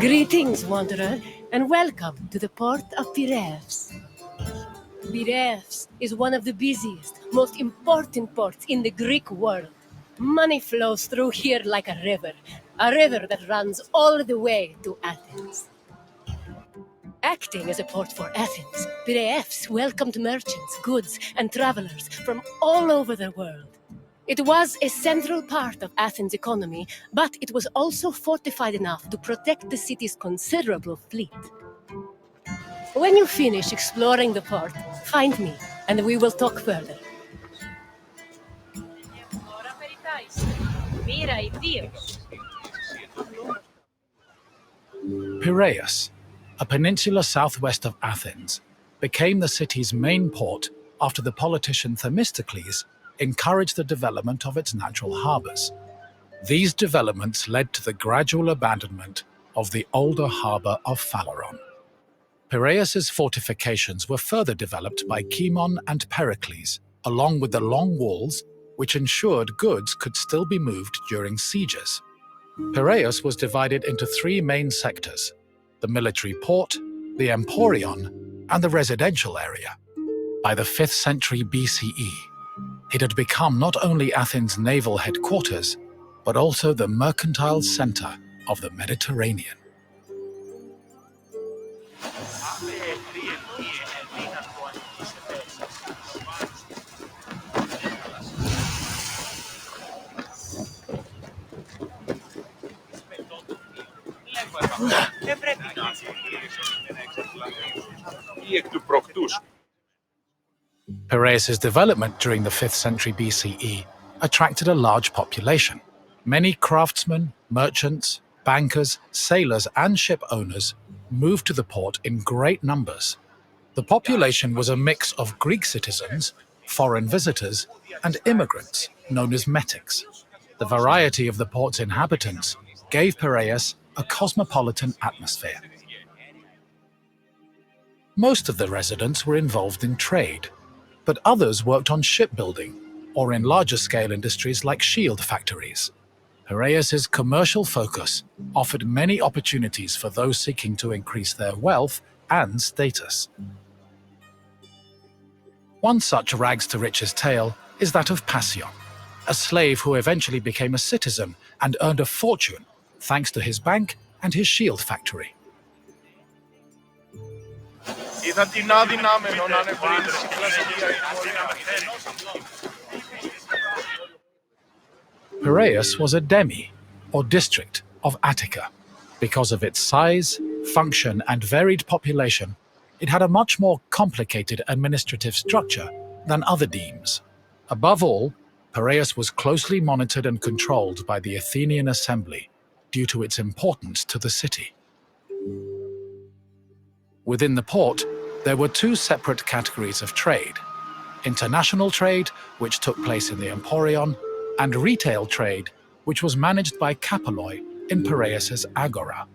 Greetings, wanderer, and welcome to the port of Piraeus. Piraeus is one of the busiest, most important ports in the Greek world. Money flows through here like a river that runs all the way to Athens. Acting as a port for Athens, Piraeus welcomed merchants, goods, and travelers from all over the world. It was a central part of Athens' economy, but it was also fortified enough to protect the city's considerable fleet. When you finish exploring the port, find me, and we will talk further. Piraeus, a peninsula southwest of Athens, became the city's main port after the politician Themistocles encouraged the development of its natural harbours. These developments led to the gradual abandonment of the older harbour of Phaleron. Piraeus's fortifications were further developed by Cimon and Pericles, along with the long walls, which ensured goods could still be moved during sieges. Piraeus was divided into three main sectors: the military port, the Emporion, and the residential area. By the 5th century BCE, it had become not only Athens' naval headquarters, but also the mercantile center of the Mediterranean. Piraeus' development during the 5th century BCE attracted a large population. Many craftsmen, merchants, bankers, sailors, and ship owners moved to the port in great numbers. The population was a mix of Greek citizens, foreign visitors, and immigrants, known as metics. The variety of the port's inhabitants gave Piraeus a cosmopolitan atmosphere. Most of the residents were involved in trade, but others worked on shipbuilding or in larger-scale industries like shield factories. Piraeus's commercial focus offered many opportunities for those seeking to increase their wealth and status. One such rags-to-riches tale is that of Passion, a slave who eventually became a citizen and earned a fortune thanks to his bank and his shield factory. Piraeus was a demi, or district, of Attica. Because of its size, function, and varied population, it had a much more complicated administrative structure than other demes. Above all, Piraeus was closely monitored and controlled by the Athenian assembly due to its importance to the city. Within the port, there were two separate categories of trade: international trade, which took place in the Emporion, and retail trade, which was managed by Kapaloi in Piraeus's agora.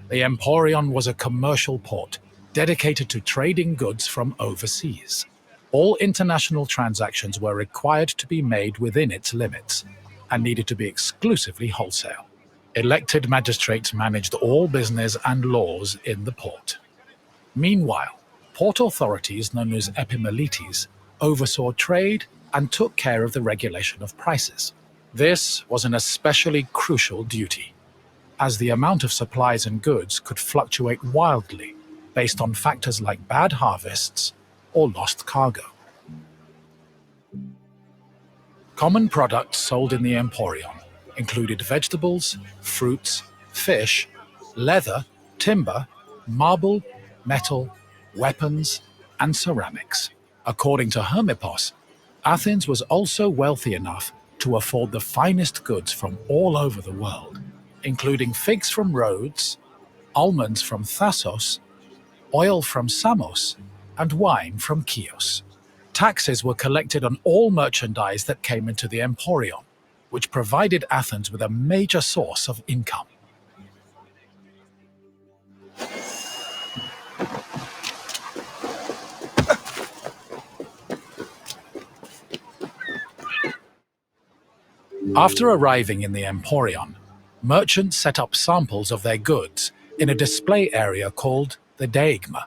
The Emporion was a commercial port dedicated to trading goods from overseas. All international transactions were required to be made within its limits and needed to be exclusively wholesale. Elected magistrates managed all business and laws in the port. Meanwhile, port authorities known as epimeletes oversaw trade and took care of the regulation of prices. This was an especially crucial duty, as the amount of supplies and goods could fluctuate wildly based on factors like bad harvests or lost cargo. Common products sold in the Emporion included vegetables, fruits, fish, leather, timber, marble, metal, weapons, and ceramics. According to Hermippos, Athens was also wealthy enough to afford the finest goods from all over the world, including figs from Rhodes, almonds from Thasos, oil from Samos, and wine from Chios. Taxes were collected on all merchandise that came into the Emporion, which provided Athens with a major source of income. After arriving in the Emporion, merchants set up samples of their goods in a display area called the Deigma.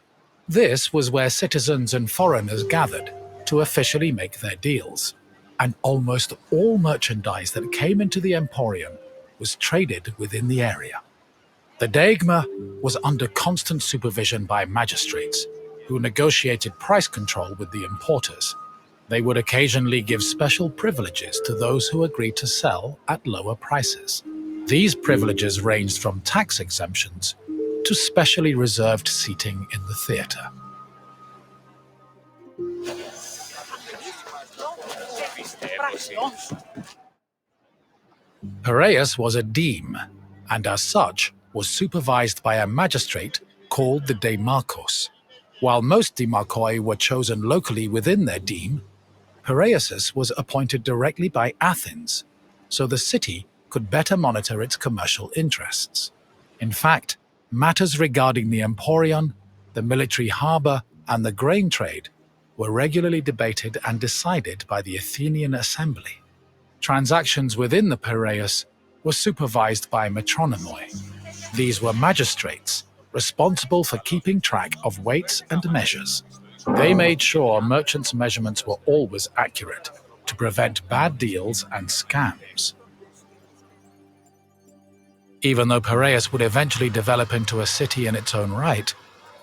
This was where citizens and foreigners gathered to officially make their deals, and almost all merchandise that came into the Emporion was traded within the area. The Deigma was under constant supervision by magistrates, who negotiated price control with the importers. They would occasionally give special privileges to those who agreed to sell at lower prices. These privileges ranged from tax exemptions to specially reserved seating in the theatre. Piraeus was a deme, and as such was supervised by a magistrate called the Demarchos. While most demarchoi were chosen locally within their deme, Piraeus was appointed directly by Athens, so the city could better monitor its commercial interests. In fact, matters regarding the Emporion, the military harbour, and the grain trade were regularly debated and decided by the Athenian assembly. Transactions within the Piraeus were supervised by metronomoi. These were magistrates responsible for keeping track of weights and measures. They made sure merchants' measurements were always accurate to prevent bad deals and scams. Even though Piraeus would eventually develop into a city in its own right,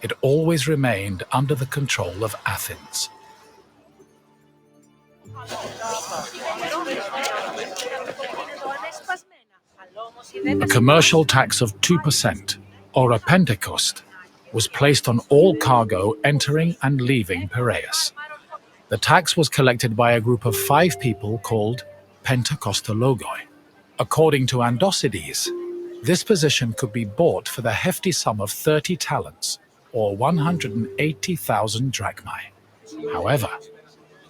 it always remained under the control of Athens. A commercial tax of 2%, or a pentecost, was placed on all cargo entering and leaving Piraeus. The tax was collected by a group of 5 people called pentekostologoi. According to Andocides, this position could be bought for the hefty sum of 30 talents, or 180,000 drachmae. However,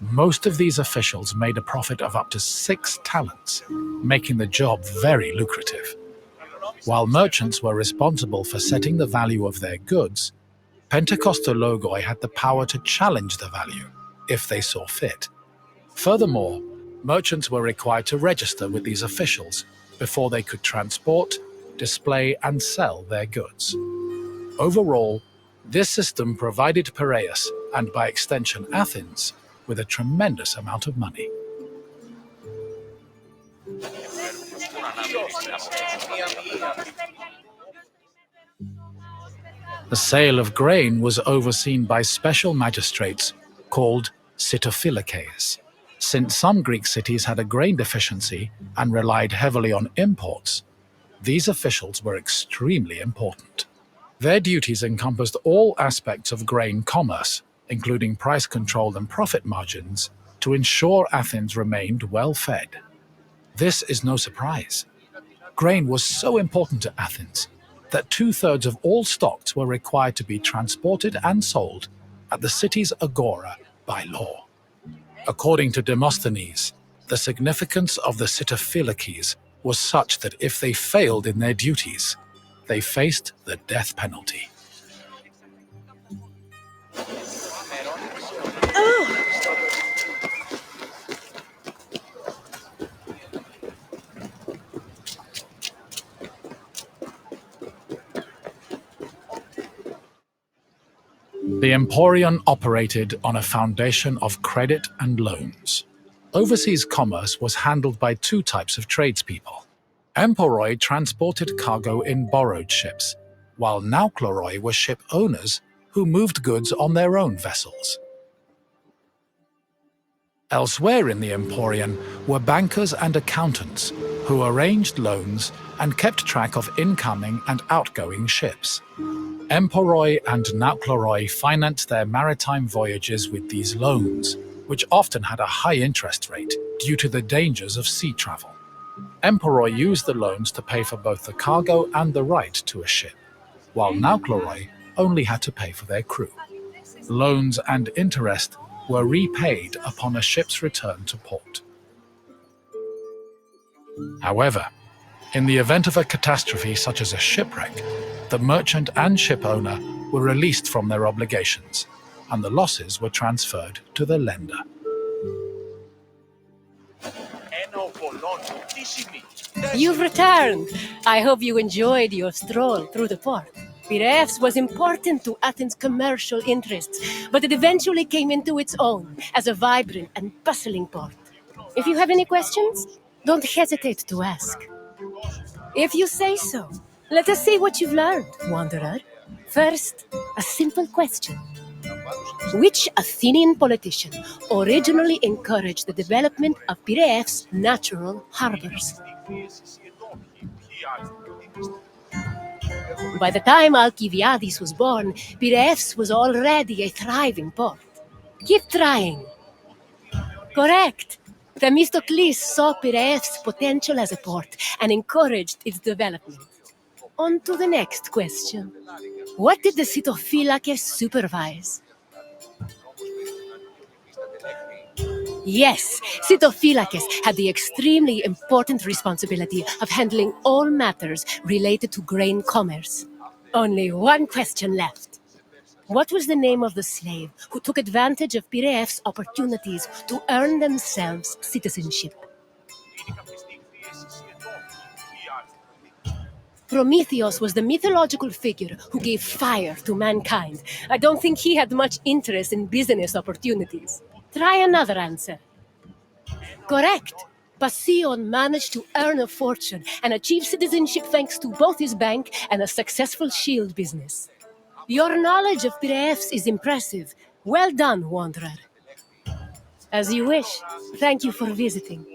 most of these officials made a profit of up to 6 talents, making the job very lucrative. While merchants were responsible for setting the value of their goods, pentekostologoi had the power to challenge the value if they saw fit. Furthermore, merchants were required to register with these officials before they could transport, display, and sell their goods. Overall, this system provided Piraeus, and by extension Athens, with a tremendous amount of money. The sale of grain was overseen by special magistrates called sitophilakes. Since some Greek cities had a grain deficiency and relied heavily on imports, these officials were extremely important. Their duties encompassed all aspects of grain commerce, including price control and profit margins, to ensure Athens remained well-fed. This is no surprise. Grain was so important to Athens that 2/3 of all stocks were required to be transported and sold at the city's agora by law. According to Demosthenes, the significance of the sitophilakes was such that if they failed in their duties, they faced the death penalty. The Emporion operated on a foundation of credit and loans. Overseas commerce was handled by 2 types of tradespeople. Emporoi transported cargo in borrowed ships, while naukleroi were ship owners who moved goods on their own vessels. Elsewhere in the Emporion were bankers and accountants who arranged loans and kept track of incoming and outgoing ships. Emporoi and naukleroi financed their maritime voyages with these loans, which often had a high interest rate due to the dangers of sea travel. Emperor used the loans to pay for both the cargo and the right to a ship, while Naucleroi only had to pay for their crew. Loans and interest were repaid upon a ship's return to port. However, in the event of a catastrophe such as a shipwreck, the merchant and ship owner were released from their obligations, and the losses were transferred to the lender. You've returned. I hope you enjoyed your stroll through the port. Piraeus was important to Athens' commercial interests, but it eventually came into its own as a vibrant and bustling port. If you have any questions, don't hesitate to ask. If you say so, let us see what you've learned, wanderer. First, a simple question. Which Athenian politician originally encouraged the development of Piraeus' natural harbors? By the time Alcibiades was born, Piraeus was already a thriving port. Keep trying. Correct. Themistocles saw Piraeus' potential as a port and encouraged its development. On to the next question. What did the Sitophilakes supervise? Yes, Sitophilakes had the extremely important responsibility of handling all matters related to grain commerce. Only one question left. What was the name of the slave who took advantage of Piraeus' opportunities to earn themselves citizenship? Prometheus was the mythological figure who gave fire to mankind. I don't think he had much interest in business opportunities. Try another answer. Correct. Passion managed to earn a fortune and achieve citizenship thanks to both his bank and a successful shield business. Your knowledge of Piraeus is impressive. Well done, wanderer. As you wish. Thank you for visiting.